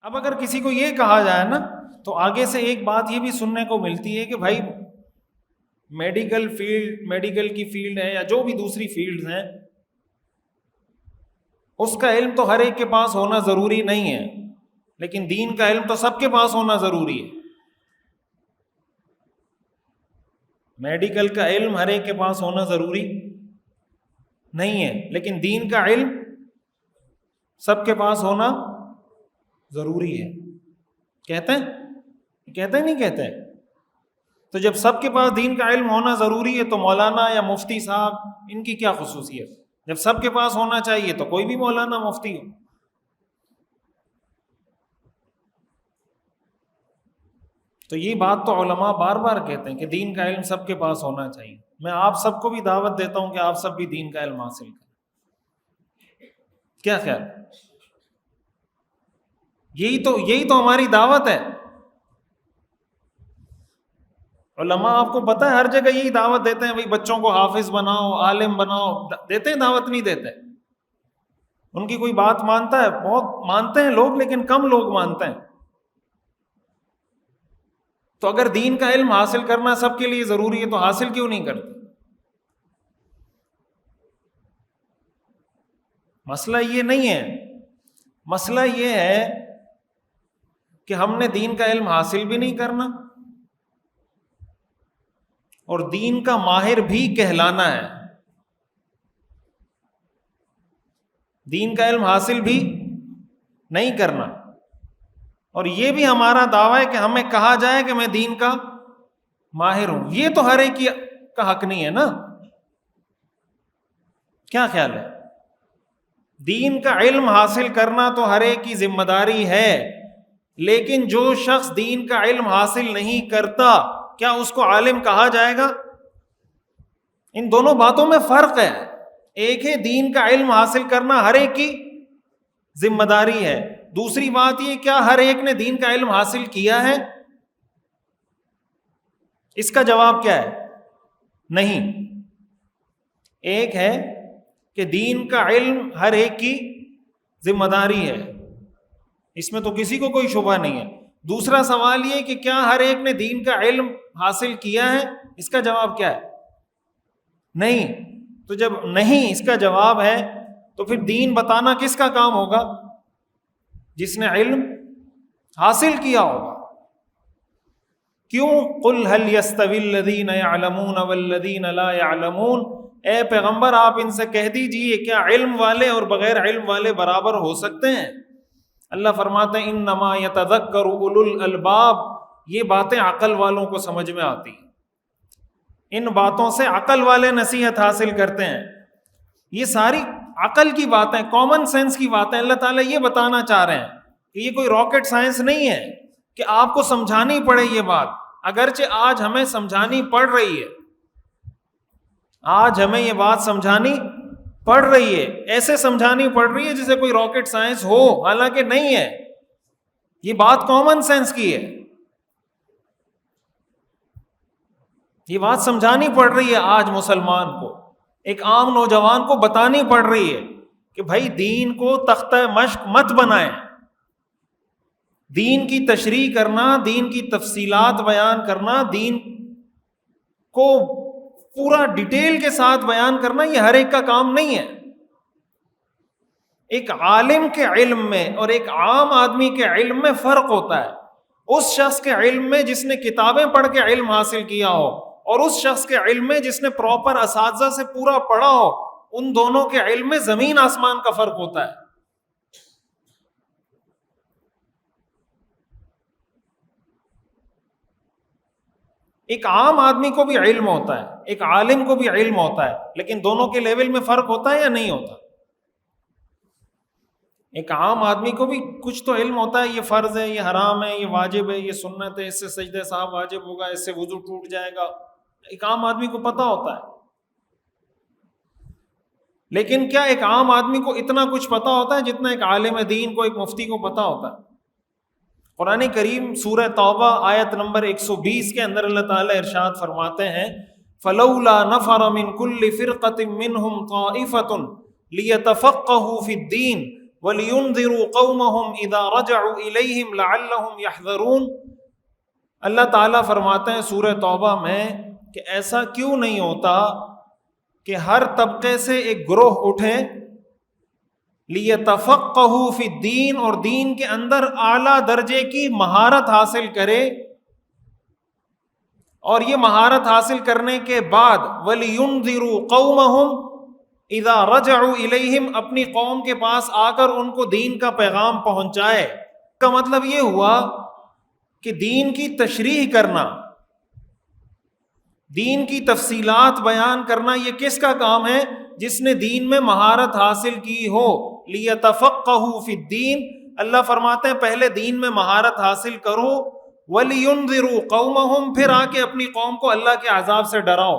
اب اگر کسی کو یہ کہا جائے نا تو آگے سے ایک بات یہ بھی سننے کو ملتی ہے کہ بھائی میڈیکل کی فیلڈ ہے یا جو بھی دوسری فیلڈز ہیں، اس کا علم تو ہر ایک کے پاس ہونا ضروری نہیں ہے، لیکن دین کا علم تو سب کے پاس ہونا ضروری ہے۔ میڈیکل کا علم ہر ایک کے پاس ہونا ضروری نہیں ہے، لیکن دین کا علم سب کے پاس ہونا ضروری ہے۔ کہتے ہیں نہیں کہتے ہیں؟ تو جب سب کے پاس دین کا علم ہونا ضروری ہے تو مولانا یا مفتی صاحب ان کی کیا خصوصیت؟ جب سب کے پاس ہونا چاہیے تو کوئی بھی مولانا مفتی ہو۔ تو یہ بات تو علماء بار بار کہتے ہیں کہ دین کا علم سب کے پاس ہونا چاہیے۔ میں آپ سب کو بھی دعوت دیتا ہوں کہ آپ سب بھی دین کا علم حاصل کریں۔ کیا خیال؟ یہی تو ہماری دعوت ہے۔ علماء آپ کو پتہ ہے ہر جگہ یہی دعوت دیتے ہیں، بھائی بچوں کو حافظ بناؤ، عالم بناؤ، دیتے ہیں دعوت؟ نہیں دیتے؟ ان کی کوئی بات مانتا ہے؟ بہت مانتے ہیں لوگ، لیکن کم لوگ مانتے ہیں۔ تو اگر دین کا علم حاصل کرنا سب کے لیے ضروری ہے تو حاصل کیوں نہیں کرتے؟ مسئلہ یہ نہیں ہے، مسئلہ یہ ہے کہ ہم نے دین کا علم حاصل بھی نہیں کرنا اور دین کا ماہر بھی کہلانا ہے۔ دین کا علم حاصل بھی نہیں کرنا اور یہ بھی ہمارا دعویٰ ہے کہ ہمیں کہا جائے کہ میں دین کا ماہر ہوں۔ یہ تو ہر ایک کا حق نہیں ہے نا؟ کیا خیال ہے؟ دین کا علم حاصل کرنا تو ہر ایک کی ذمہ داری ہے، لیکن جو شخص دین کا علم حاصل نہیں کرتا کیا اس کو عالم کہا جائے گا؟ ان دونوں باتوں میں فرق ہے۔ ایک ہے دین کا علم حاصل کرنا ہر ایک کی ذمہ داری ہے، دوسری بات یہ کیا ہر ایک نے دین کا علم حاصل کیا ہے؟ اس کا جواب کیا ہے؟ نہیں۔ ایک ہے کہ دین کا علم ہر ایک کی ذمہ داری ہے، اس میں تو کسی کو کوئی شبہ نہیں ہے۔ دوسرا سوال یہ کہ کیا ہر ایک نے دین کا علم حاصل کیا ہے؟ اس کا جواب کیا ہے؟ نہیں۔ تو جب نہیں اس کا جواب ہے تو پھر دین بتانا کس کا کام ہوگا؟ جس نے علم حاصل کیا ہوگا۔ کیوں؟ قل هل يستوي الذين يعلمون والذين لا يعلمون، اے پیغمبر آپ ان سے کہہ دیجئے کیا علم والے اور بغیر علم والے برابر ہو سکتے ہیں؟ اللہ فرماتے ہیں انما يتذکر اولو الالباب، یہ باتیں عقل والوں کو سمجھ میں آتی ہیں، ان باتوں سے عقل والے نصیحت حاصل کرتے ہیں۔ یہ ساری عقل کی باتیں، کامن سینس کی باتیں اللہ تعالیٰ یہ بتانا چاہ رہے ہیں کہ یہ کوئی راکٹ سائنس نہیں ہے کہ آپ کو سمجھانی پڑے یہ بات، اگرچہ آج ہمیں سمجھانی پڑ رہی ہے، آج ہمیں یہ بات سمجھانی پڑ رہی ہے، ایسے سمجھانی پڑ رہی ہے جیسے کوئی راکٹ سائنس ہو، حالانکہ نہیں ہے، یہ بات کامن سینس کی ہے، یہ بات سمجھانی پڑ رہی ہے آج مسلمان کو، ایک عام نوجوان کو بتانی پڑ رہی ہے کہ بھائی دین کو تختہ مشق مت بنائیں، دین کی تشریح کرنا، دین کی تفصیلات بیان کرنا، دین کو پورا ڈیٹیل کے ساتھ بیان کرنا یہ ہر ایک کا کام نہیں ہے۔ ایک عالم کے علم میں اور ایک عام آدمی کے علم میں فرق ہوتا ہے۔ اس شخص کے علم میں جس نے کتابیں پڑھ کے علم حاصل کیا ہو اور اس شخص کے علم میں جس نے پراپر اساتذہ سے پورا پڑھا ہو، ان دونوں کے علم میں زمین آسمان کا فرق ہوتا ہے۔ ایک عام آدمی کو بھی علم ہوتا ہے، ایک عالم کو بھی علم ہوتا ہے، لیکن دونوں کے لیول میں فرق ہوتا ہے یا نہیں ہوتا؟ ایک عام آدمی کو بھی کچھ تو علم ہوتا ہے، یہ فرض ہے، یہ حرام ہے، یہ واجب ہے، یہ سنت ہے، اس سے سجدہ صاحب واجب ہوگا، اس سے وضو ٹوٹ جائے گا، ایک عام آدمی کو پتہ ہوتا ہے۔ لیکن کیا ایک عام آدمی کو اتنا کچھ پتہ ہوتا ہے جتنا ایک عالم دین کو، ایک مفتی کو پتہ ہوتا ہے؟ قرآن کریم سورہ توبہ آیت نمبر 120 کے اندر اللہ تعالیٰ ارشاد فرماتے ہیں فَلَوْلَا نَفَرَ مِن كُلِّ فِرْقَةٍ مِّنْهُمْ طَائِفَةٌ لِيَتَفَقَّهُوا فِي الدِّينِ وَلِيُنذِرُوا قَوْمَهُمْ إِذَا رَجَعُوا إِلَيْهِمْ لَعَلَّهُمْ يَحْذَرُونَ۔ اللہ تعالیٰ فرماتے ہیں سورہ توبہ میں کہ ایسا کیوں نہیں ہوتا کہ ہر طبقے سے ایک گروہ اٹھے لِيَتَفَقَّهُوا فِي الدِّينِ، اور دین کے اندر اعلیٰ درجے کی مہارت حاصل کرے، اور یہ مہارت حاصل کرنے کے بعد وَلِيُنذِرُوا قَوْمَهُمْ اِذَا رَجَعُوا إِلَيْهِمْ، اپنی قوم کے پاس آ کر ان کو دین کا پیغام پہنچائے۔ کا مطلب یہ ہوا کہ دین کی تشریح کرنا، دین کی تفصیلات بیان کرنا، یہ کس کا کام ہے؟ جس نے دین میں مہارت حاصل کی ہو۔ لِيَتَفَقَّهُوا فِي الدِّينِ، اللہ فرماتے ہیں پہلے دین میں مہارت حاصل کرو، وَلِيُنذِرُوا قَوْمَهُمْ، پھر آ کے اپنی قوم کو اللہ کے عذاب سے ڈراؤ۔